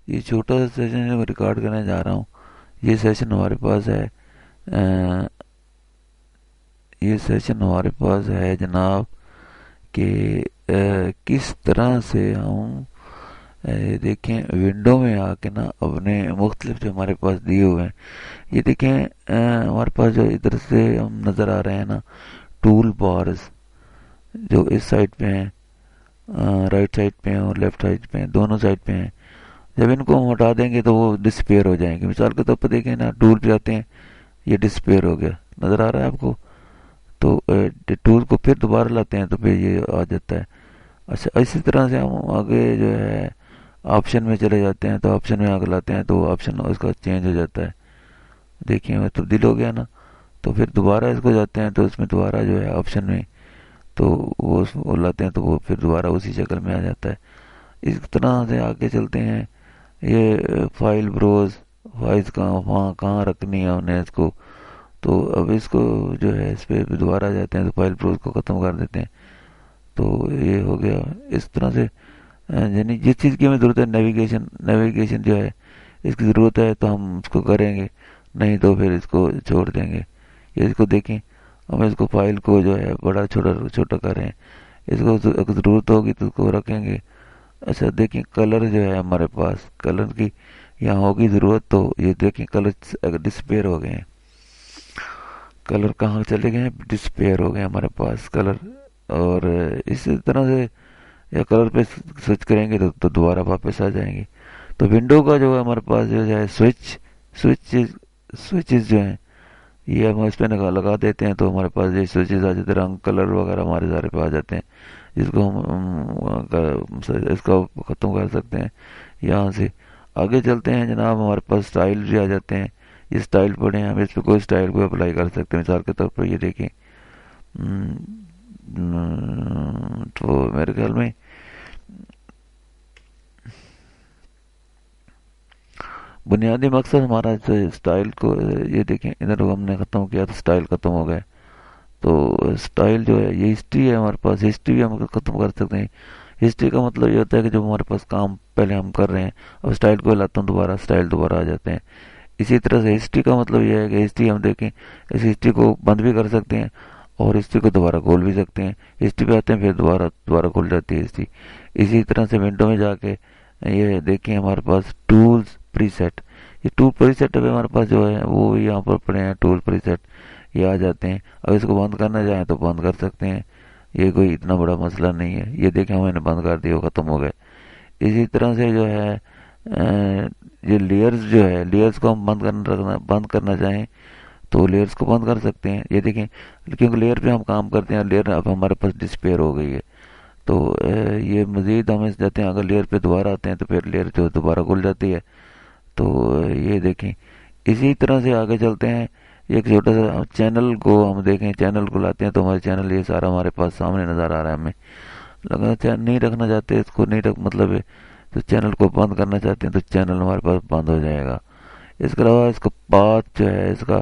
یہ چھوٹا سا سیشن جو میں ریکارڈ کرنے جا رہا ہوں، یہ سیشن ہمارے پاس ہے یہ سیشن ہمارے پاس ہے جناب کہ کس طرح سے ہم دیکھیں ونڈو میں آ کے نا اپنے مختلف جو ہمارے پاس دیے ہوئے ہیں، یہ دیکھیں ہمارے پاس جو ادھر سے ہم نظر آ رہے ہیں نا ٹول بارز، جو اس سائڈ پہ ہیں، رائٹ سائڈ پہ ہیں اور لیفٹ سائڈ پہ ہیں، دونوں سائڈ پہ ہیں. جب ان کو ہم ہٹا دیں گے تو وہ ڈسپیئر ہو جائیں گے. مثال کے طور پر دیکھیں نا ٹول پہ آتے ہیں، یہ ڈسپیئر ہو گیا، نظر آ رہا ہے آپ کو. تو ٹول کو پھر دوبارہ لاتے ہیں تو پھر یہ آ جاتا ہے. اچھا اسی طرح سے ہم آگے جو ہے آپشن میں چلے جاتے ہیں، تو آپشن میں آگے لاتے ہیں تو آپشن اس کا چینج ہو جاتا ہے. دیکھیں وہ تبدیل ہو گیا نا. تو پھر دوبارہ اس کو جاتے ہیں تو اس میں دوبارہ جو ہے آپشن میں تو وہ لاتے ہیں تو وہ پھر دوبارہ اسی شکل میں آ جاتا ہے. اس طرح سے آگے چلتے ہیں. یہ فائل بروز، فائلز کہاں وہاں کہاں رکھنی ہے ہم نے اس کو. تو اب اس کو جو ہے اس پہ دوبارہ جاتے ہیں تو فائل بروز کو ختم کر دیتے ہیں. تو یہ ہو گیا. اس طرح سے یعنی جس چیز کی ہمیں ضرورت ہے، نیویگیشن جو ہے اس کی ضرورت ہے تو ہم اس کو کریں گے، نہیں تو پھر اس کو چھوڑ دیں گے. یہ اس کو دیکھیں، ہم اس کو فائل کو جو ہے بڑا چھوٹا چھوٹا کریں، اس کو اگر ضرورت ہوگی تو اس کو رکھیں گے. اچھا دیکھیں کلر جو ہے ہمارے پاس، کلر کی یہاں ہوگی ضرورت تو یہ دیکھیں کلر ڈسپیئر ہو گئے ہیں. کلر کہاں چلے گئے ہیں؟ ڈسپیئر ہو گئے ہمارے پاس کلر. اور اسی طرح سے یا کلر پہ سوئچ کریں گے تو دوبارہ واپس آ جائیں گے. تو ونڈو کا جو ہے ہمارے پاس جو ہے سوئچز جو ہیں یہ ہم اس پہ لگا دیتے ہیں تو ہمارے پاس یہ سوئچز آ جاتے ہیں، رنگ کلر وغیرہ ہمارے سارے پہ آ جاتے ہیں، جس کو اس کا ختم کر سکتے ہیں. یہاں سے آگے چلتے ہیں جناب، ہمارے پاس سٹائل بھی آ جاتے ہیں. یہ سٹائل پڑے ہیں، ہم اس پہ کوئی سٹائل کو اپلائی کر سکتے ہیں. مثال کے طور پر یہ دیکھیں، تو میرے خیال میں بنیادی مقصد ہمارا سٹائل کو یہ دیکھیں ادھر ہم نے ختم کیا تو سٹائل ختم ہو گئے. تو سٹائل جو ہے یہ ہسٹری ہے ہمارے پاس، ہسٹری بھی ہم ختم کر سکتے ہیں. ہسٹری کا مطلب یہ ہوتا ہے کہ جو ہمارے پاس کام پہلے ہم کر رہے ہیں، اب سٹائل کو لاتا ہوں دوبارہ سٹائل دوبارہ آ جاتے ہیں. اسی طرح سے ہسٹری کا مطلب یہ ہے کہ ہسٹری ہم دیکھیں، اس ہسٹری کو بند بھی کر سکتے ہیں اور ہسٹری کو دوبارہ کھول بھی سکتے ہیں. ہسٹری پہ آتے ہیں پھر دوبارہ کھل جاتی ہے ہسٹری. اسی طرح سے ونڈو میں جا کے یہ دیکھیں ہمارے پاس ٹولز پری سیٹ، یہ ٹول پری سیٹ ابھی ہمارے پاس جو ہے وہ یہاں پر پڑے ہیں ٹول پری سیٹ، یہ آ جاتے ہیں. اب اس کو بند کرنا چاہیں تو بند کر سکتے ہیں، یہ کوئی اتنا بڑا مسئلہ نہیں ہے. یہ دیکھیں میں نے بند کر دیا، وہ ختم ہو گئے. اسی طرح سے جو ہے یہ لیئرز جو ہے، لیئرز کو ہم بند کرنا چاہیں تو لیئرز کو بند کر سکتے ہیں. یہ دیکھیں کیونکہ لیئر پہ ہم کام کرتے ہیں، لیئر اب ہمارے پاس ڈسپیئر ہو گئی ہے. تو یہ مزید ہم اس جاتے ہیں، اگر لیئر پہ دوبارہ آتے ہیں تو پھر لیئر جو دوبارہ کھل جاتی ہے. تو یہ دیکھیں اسی طرح سے آگے چلتے ہیں. ایک چھوٹا سا چینل کو ہم دیکھیں، چینل کو لاتے ہیں تو ہمارے چینل یہ سارا ہمارے پاس سامنے نظر آ رہا ہے. ہمیں لگا نہیں رکھنا چاہتے اس کو، نہیں رکھ مطلب ہے تو چینل کو بند کرنا چاہتے ہیں تو چینل ہمارے پاس بند ہو جائے گا. اس کے علاوہ اس کا پاتھ جو ہے، اس کا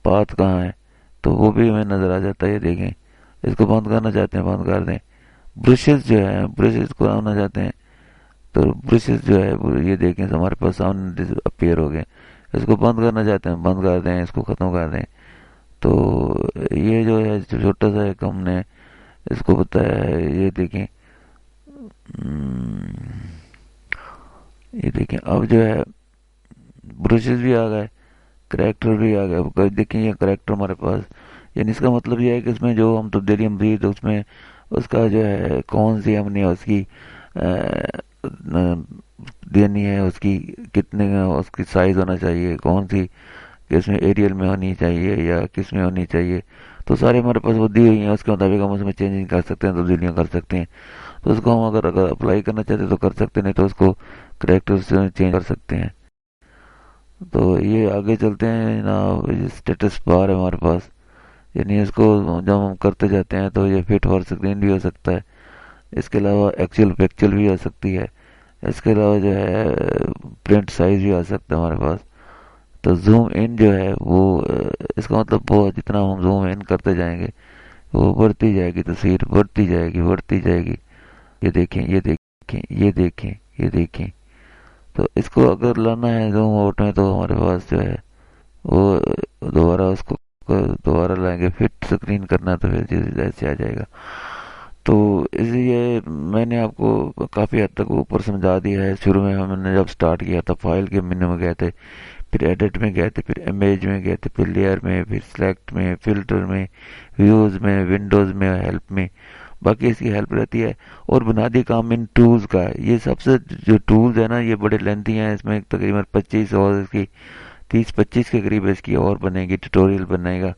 پاتھ کہاں ہے تو وہ بھی ہمیں نظر آ جاتا ہے. یہ دیکھیں اس کو بند کرنا چاہتے ہیں بند کر دیں. برشز جو ہے، برشز کو آنا چاہتے ہیں تو برشز جو ہے یہ دیکھیں ہمارے پاس سامنے اپیئر ہو گئے. اس کو بند کرنا چاہتے ہیں بند کر دیں، اس کو ختم کر دیں. تو یہ جو ہے چھوٹا سا ایک ہم نے اس کو بتایا ہے. یہ دیکھیں یہ دیکھیں اب جو ہے برشز بھی آ گئے، کریکٹر بھی آ گئے. اب دیکھیں یہ کریکٹر ہمارے پاس، یعنی اس کا مطلب یہ ہے کہ اس میں جو ہم تبدیلی ہم دی تو اس میں اس کا جو ہے کون سی ہم نے اس کی دینی ہے، اس کی کتنے اس کی سائز ہونا چاہیے، کون سی کہ اس میں ایریل میں ہونی چاہیے یا کس میں ہونی چاہیے. تو سارے ہمارے پاس وہ دی ہوئی ہیں، اس کے مطابق ہم اس میں چینجنگ کر سکتے ہیں، تبدیلیاں کر سکتے ہیں. تو اس کو ہم اگر اپلائی کرنا چاہتے ہیں تو کر سکتے ہیں، نہیں تو اس کو کریکٹر سے چینج کر سکتے ہیں. تو یہ آگے چلتے ہیں جناب. اسٹیٹس بار ہے ہمارے پاس، یعنی اس کو جب ہم کرتے جاتے ہیں تو یہ فٹ فار اسکرین بھی ہو سکتا ہے. اس کے علاوہ ایکچوئل پکچل بھی ہو سکتی ہے. اس کے علاوہ جو ہے پرنٹ سائز بھی آ سکتا ہے ہمارے پاس. تو زوم ان جو ہے وہ اس کا مطلب وہ جتنا ہم زوم ان کرتے جائیں گے وہ بڑھتی جائے گی، تصویر بڑھتی جائے گی بڑھتی جائے گی. یہ دیکھیں یہ دیکھیں یہ دیکھیں یہ دیکھیں تو اس کو اگر لانا ہے زوم آؤٹ میں تو ہمارے پاس جو ہے وہ دوبارہ اس کو دوبارہ لائیں گے، فٹ سکرین کرنا تو پھر چیز ایسے آ جائے گا. تو اس لیے میں نے آپ کو کافی حد تک اوپر سمجھا دیا ہے. شروع میں ہم نے جب سٹارٹ کیا تھا فائل کے مینو میں گئے تھے، پھر ایڈٹ میں گئے تھے، پھر امیج میں گئے تھے، پھر لیئر میں، پھر سلیکٹ میں، فلٹر میں، ویوز میں، ونڈوز میں، ہیلپ میں. باقی اس کی ہیلپ رہتی ہے. اور بنیادی کام ان ٹولز کا ہے. یہ سب سے جو ٹولز ہیں نا یہ بڑے لینتھی ہیں. اس میں تقریباً 25 اور اس کی 30-25 کے قریب اس کی اور بنے گی، ٹیٹوریل بنے گا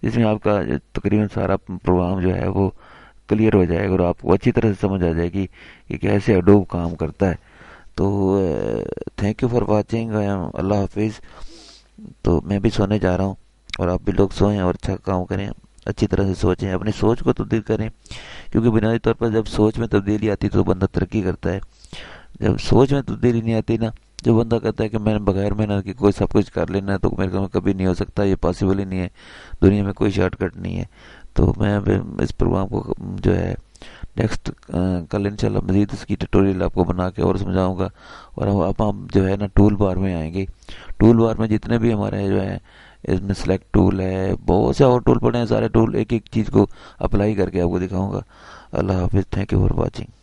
جس میں آپ کا تقریباً سارا پروگرام جو ہے وہ کلیئر ہو جائے گا اور آپ کو اچھی طرح سے سمجھ آ جائے گی کہ کیسے اڈوب کام کرتا ہے. تو تھینک یو فار واچنگ. اللہ حافظ. تو میں بھی سونے جا رہا ہوں اور آپ بھی لوگ سوئیں اور اچھا کام کریں، اچھی طرح سے سوچیں، اپنی سوچ کو تبدیل کریں. کیونکہ بنیادی طور پر جب سوچ میں تبدیلی آتی تو بندہ ترقی کرتا ہے. جب سوچ میں تبدیلی نہیں آتی نا، جو بندہ کہتا ہے کہ میں نے بغیر محنت کی کوئی سب کچھ کر لینا ہے تو میرے کو کبھی نہیں ہو سکتا، یہ پاسبل ہی نہیں ہے، دنیا میں کوئی شارٹ کٹ نہیں ہے. تو میں اب اس پروگرام کو جو ہے نیکسٹ کل انشاءاللہ مزید اس کی ٹیٹوریل آپ کو بنا کے اور سمجھاؤں گا. اور اب ہم جو ہے نا ٹول بار میں آئیں گے. ٹول بار میں جتنے بھی ہمارے جو ہے اس میں سلیکٹ ٹول ہے، بہت سے اور ٹول پڑے ہیں، سارے ٹول ایک ایک چیز کو اپلائی کر کے آپ کو دکھاؤں گا. اللہ حافظ. Thank you for watching.